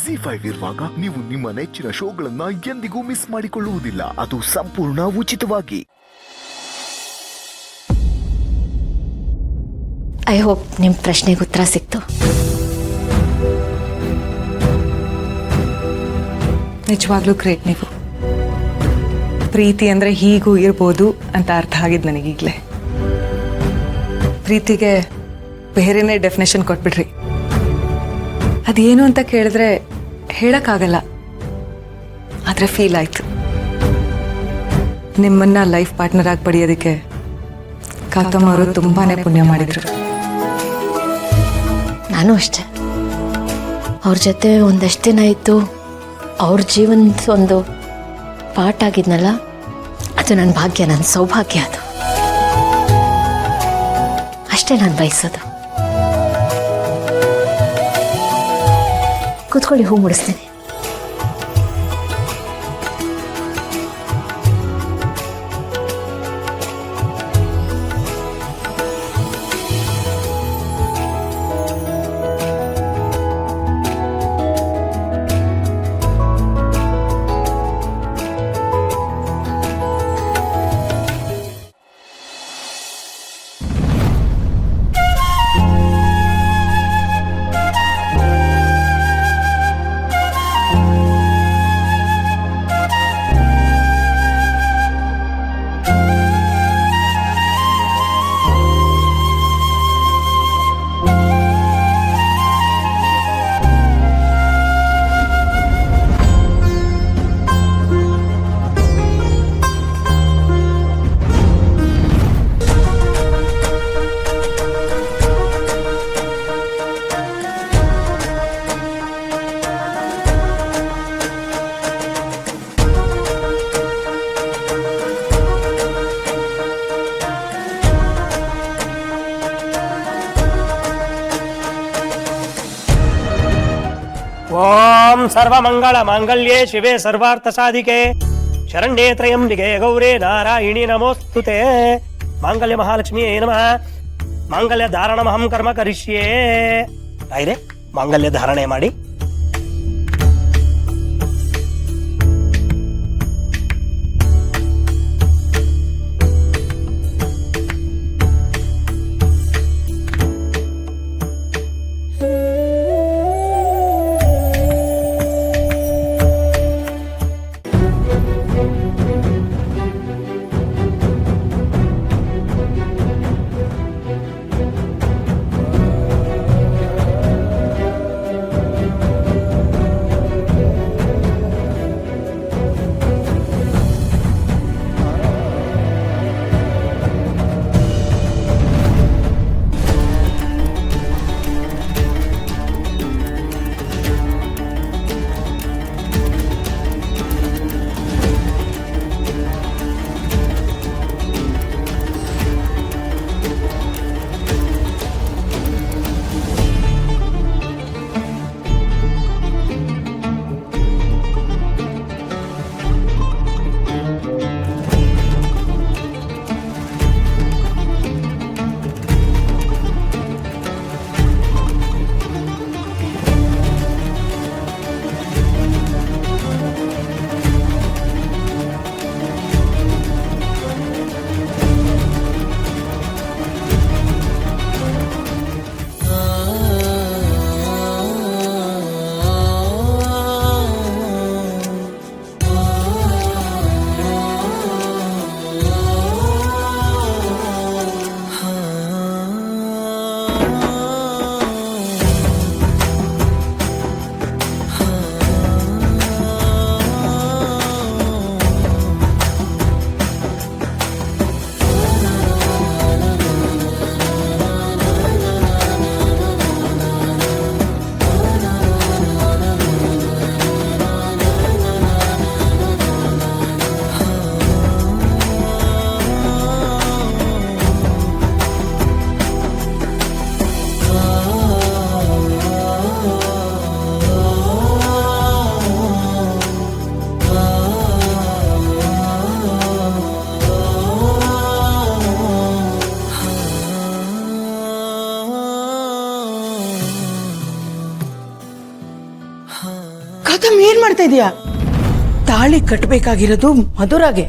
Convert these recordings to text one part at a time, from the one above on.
ಜಿ5 ಇರುವಾಗ ನೀವು ನಿಮ್ಮ ನೆಚ್ಚಿನ ಶೋಗಳನ್ನ ಎಂದಿಗೂ ಮಿಸ್ ಮಾಡಿಕೊಳ್ಳುವುದಿಲ್ಲ. ಅದು ಸಂಪೂರ್ಣ ಉಚಿತವಾಗಿ. ಐ ಹೋಪ್ ನಿಮ್ಮ ಪ್ರಶ್ನೆಗೆ ಉತ್ತರ ಸಿಕ್ತು. ನಿಜವಾಗ್ಲೂ ಗ್ರೇಟ್. ನೀವು ಪ್ರೀತಿ ಅಂದರೆ ಹೀಗೂ ಇರ್ಬೋದು ಅಂತ ಅರ್ಥ ಆಗಿದ್ದು ನನಗೀಗಲೇ. ಪ್ರೀತಿಗೆ ಬೇರೆನೇ ಡೆಫಿನೇಷನ್ ಕೊಟ್ಬಿಡ್ರಿ. ಅದೇನು ಅಂತ ಕೇಳಿದ್ರೆ ಹೇಳೋಕ್ಕಾಗಲ್ಲ, ಆದರೆ ಫೀಲ್ ಆಯಿತು. ನಿಮ್ಮನ್ನ ಲೈಫ್ ಪಾರ್ಟ್ನರ್ ಆಗಿ ಪಡೆಯೋದಕ್ಕೆ ಕಾತಮ್ಮ ಅವರು ತುಂಬಾ ಪುಣ್ಯ ಮಾಡಿದರು. ನಾನು ಅಷ್ಟೆ. ಅವ್ರ ಜೊತೆ ಒಂದಷ್ಟು ದಿನ ಇದ್ದು ಅವ್ರ ಜೀವನದ ಒಂದು ಪಾರ್ಟ್ ಆಗಿದ್ನಲ್ಲ, ಅದು ನನ್ನ ಭಾಗ್ಯ, ನನ್ನ ಸೌಭಾಗ್ಯ. ಅದು ಅಷ್ಟೇ ನಾನು ಬಯಸೋದು. ಕೂತ್ಕೊಳ್ಳಿ, ಹೂ ಮುಡಿಸ್ತೀನಿ. ಓಂ ಸರ್ವಮಂಗಳ ಮಾಂಗಲ್ಯೇ ಶಿವೆ ಸರ್ವಾರ್ಥ ಸಾಧಿಕೆ ಶರಣ್ಯೇ ತ್ರಯಂಬಿಕೆ ಗೌರೇ ನಾರಾಯಣಿ ನಮೋಸ್ತುತೆ. ಮಾಂಗಲ್ಯ ಮಹಾಲಕ್ಷ್ಮಿ ನಮಃ. ಮಾಂಗಲ್ಯ ಧಾರಣಮಹಂ ಕರ್ಮ ಕರಿಷ್ಯೇ. ಆಯ್ದೆ ಮಾಂಗಲ್ಯ ಧಾರಣೆ ಮಾಡಿ. ಗೌತಮ್ ಏನ್ ಮಾಡ್ತಾ ಇದೀಯಾ? ತಾಳಿ ಕಟ್ಟಬೇಕಾಗಿರೋದು ಮಧುರಾಗೆ,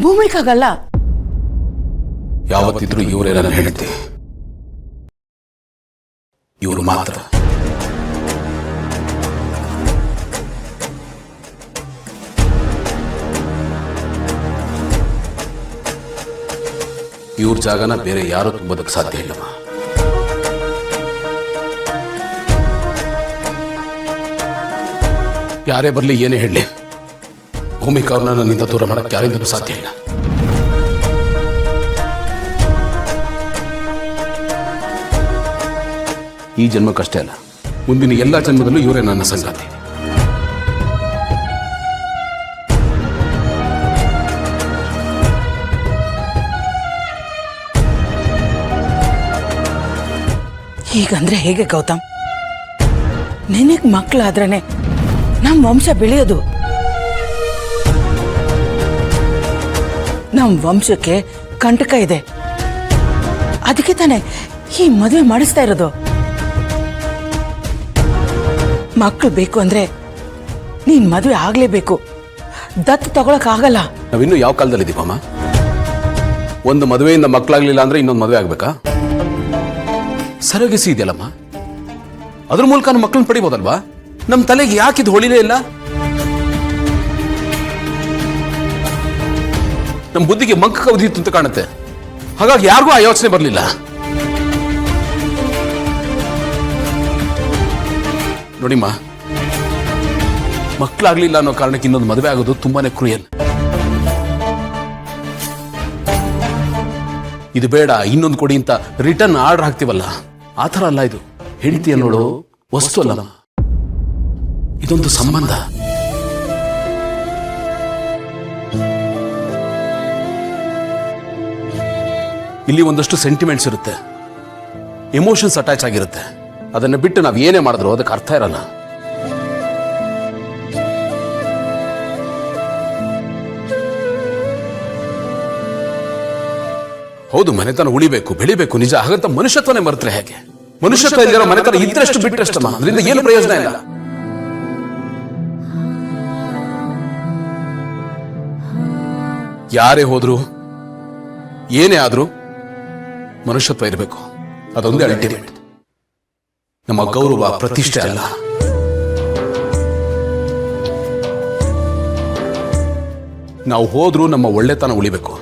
ಭೂಮಿಕಾಗಲ್ಲ. ಯಾವತ್ತಿದ್ರೂ ಇವರೇ ನನ್ನ ಹೆಂಡತಿ, ಇವರು ಮಾತ್ರ. ಇವ್ರ ಜಾಗನ ಬೇರೆ ಯಾರು ತುಂಬೋದಕ್ಕೆ ಸಾಧ್ಯ ಇಲ್ಲಮ್ಮ. ಯಾರೇ ಬರಲಿ ಏನೇ ಹೇಳಲಿ, ಭೂಮಿಕಾ ಅವ್ರನ್ನ ನನ್ನಿಂದ ದೂರ ಮಾಡಕ್ಕೆ ಯಾರಿಂದಲೂ ಸಾಧ್ಯ ಇಲ್ಲ. ಈ ಜನ್ಮಕ್ಕಷ್ಟೇ ಅಲ್ಲ, ಮುಂದಿನ ಎಲ್ಲ ಜನ್ಮದಲ್ಲೂ ಇವರೇ ನನ್ನ ಸಂಗಾತಿ. ಹೀಗಂದ್ರೆ ಹೇಗೆ ಗೌತಮ್? ನಿನಗ್ ಮಕ್ಕಳಾದ್ರೇನೆ ನಮ್ ವಂಶ ಬೆಳೆಯೋದು. ನಮ್ ವಂಶಕ್ಕೆ ಕಂಟಕ ಇದೆ, ಅದಕ್ಕೆ ತಾನೆ ಈ ಮದುವೆ ಮಾಡಿಸ್ತಾ ಇರೋದು. ಮಕ್ಕಳು ಬೇಕು ಅಂದ್ರೆ ನೀನ್ ಮದುವೆ ಆಗ್ಲೇಬೇಕು, ದತ್ತು ತಗೊಳಕ್ ಆಗಲ್ಲ. ನಾವಿನ್ನು ಯಾವ ಕಾಲದಲ್ಲಿದ್ದೀವಮ್ಮ? ಒಂದು ಮದುವೆಯಿಂದ ಮಕ್ಕಳಾಗ್ಲಿಲ್ಲ ಅಂದ್ರೆ ಇನ್ನೊಂದು ಮದುವೆ ಆಗ್ಬೇಕಾ? ಸರಗಿಸಿ ಇದೆಯಲ್ಲಮ್ಮ, ಅದ್ರ ಮೂಲಕ ನಮ್ಮ ಮಕ್ಕಳನ್ನ ಪಡಿಬೋದಲ್ವಾ? ನಮ್ಮ ತಲೆಗೆ ಯಾಕಿದ್ ಹೊಳಿಲೇ ಇಲ್ಲ? ನಮ್ಮ ಬುದ್ಧಿಗೆ ಮಂಕ ಕವಿದಿತ್ತು ಅಂತ ಕಾಣುತ್ತೆ. ಹಾಗಾಗಿ ಯಾರಿಗೂ ಆ ಯೋಚನೆ ಬರಲಿಲ್ಲ. ನೋಡಿಮ್ಮ, ಮಕ್ಕಳಾಗ್ಲಿಲ್ಲ ಅನ್ನೋ ಕಾರಣಕ್ಕೆ ಇನ್ನೊಂದು ಮದುವೆ ಆಗೋದು ತುಂಬಾನೇ ಕ್ರೂಯಲ್. ಇದು ಬೇಡ ಇನ್ನೊಂದು ಕೊಡಿ ಅಂತ ರಿಟರ್ನ್ ಆರ್ಡರ್ ಹಾಕ್ತಿವಲ್ಲ, ಆ ಥರ ಅಲ್ಲ ಇದು. ಹೆಂಡತಿ ಅನ್ನೋಳು ವಸ್ತು ಅಲ್ಲ, ಇದೊಂದು ಸಂಬಂಧ. ಇಲ್ಲಿ ಒಂದಷ್ಟು ಸೆಂಟಿಮೆಂಟ್ಸ್ ಇರುತ್ತೆ, ಎಮೋಷನ್ಸ್ ಅಟ್ಯಾಚ್ ಆಗಿರುತ್ತೆ. ಅದನ್ನ ಬಿಟ್ಟು ನಾವು ಏನೇ ಮಾಡಿದ್ರು ಅದಕ್ಕೆ ಅರ್ಥ ಇರಲ್ಲ. ಹೌದು, ಮನೆತನ ಉಳಿಬೇಕು, ಬೆಳಿಬೇಕು, ನಿಜ. ಹಾಗಂತ ಮನುಷ್ಯತ್ವನೇ ಮರೆತ್ರೆ ಹೇಗೆ? ಮನುಷ್ಯತ್ವ ಇಲ್ಲದ ಮನೆತನ ಇದ್ರಷ್ಟು ಬಿಟ್ಟರಷ್ಟಮ್ಮ, ಅದರಿಂದ ಏನು ಪ್ರಯೋಜನ ಇಲ್ಲ. ಯಾರೇ ಹೋದ್ರು ಏನೇ ಆದ್ರೂ ಮನುಷ್ಯತ್ವ ಇರಬೇಕು, ಅದೊಂದೇ ಅಲ್ಟಿಮೇಟ್. ನಮ್ಮ ಗೌರವ ಪ್ರತಿಷ್ಠೆ ಅಲ್ಲ. ನಾವು ಹೋದ್ರೂ ನಮ್ಮ ಒಳ್ಳೆತನ ಉಳಿಬೇಕು.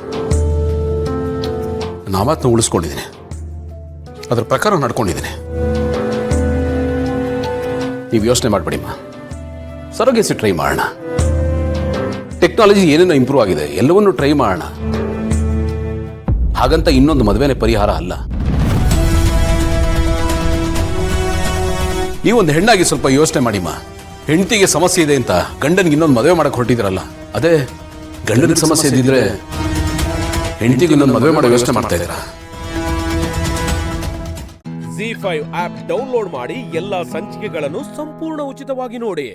ನಾವತ್ನ ಉಳಿಸ್ಕೊಂಡಿದ್ದೀನಿ, ಅದ್ರ ಪ್ರಕಾರ ನಡ್ಕೊಂಡಿದ್ದೀನಿ. ನೀವು ಯೋಚನೆ ಮಾಡ್ಬೇಡಿಮ್ಮ, ಸರೋಗೇಸಿ ಟ್ರೈ ಮಾಡೋಣ. ಟೆಕ್ನಾಲಜಿ ಏನೇನೋ ಇಂಪ್ರೂವ್ ಆಗಿದೆ, ಎಲ್ಲವನ್ನೂ ಟ್ರೈ ಮಾಡೋಣ. ಹಾಗಂತ ಇನ್ನೊಂದು ಮದುವೆನೇ ಪರಿಹಾರ ಅಲ್ಲ. ನೀವೊಂದು ಹೆಣ್ಣಾಗಿ ಸ್ವಲ್ಪ ಯೋಚನೆ ಮಾಡಿಮ್ಮ. ಹೆಂಡತಿಗೆ ಸಮಸ್ಯೆ ಇದೆ ಅಂತ ಗಂಡನಿಗೆ ಇನ್ನೊಂದು ಮದುವೆ ಮಾಡಕ್ಕೆ ಹೊರಟಿದ್ರಲ್ಲ, ಅದೇ ಗಂಡನಿಗೆ ಸಮಸ್ಯೆ ಇದ್ದಿದ್ರೆ ಹೆಂಡತಿಗೆ ಇನ್ನೊಂದು ಮದುವೆ ಮಾಡೋ ಯೋಚನೆ ಮಾಡ್ತಾ ಇದ್ದೀರಾ? ZEE5 ಆಪ್ ಡೌನ್ಲೋಡ್ ಮಾಡಿ ಎಲ್ಲಾ ಸಂಚಿಕೆಗಳನ್ನು ಸಂಪೂರ್ಣ ಉಚಿತವಾಗಿ ನೋಡಿ.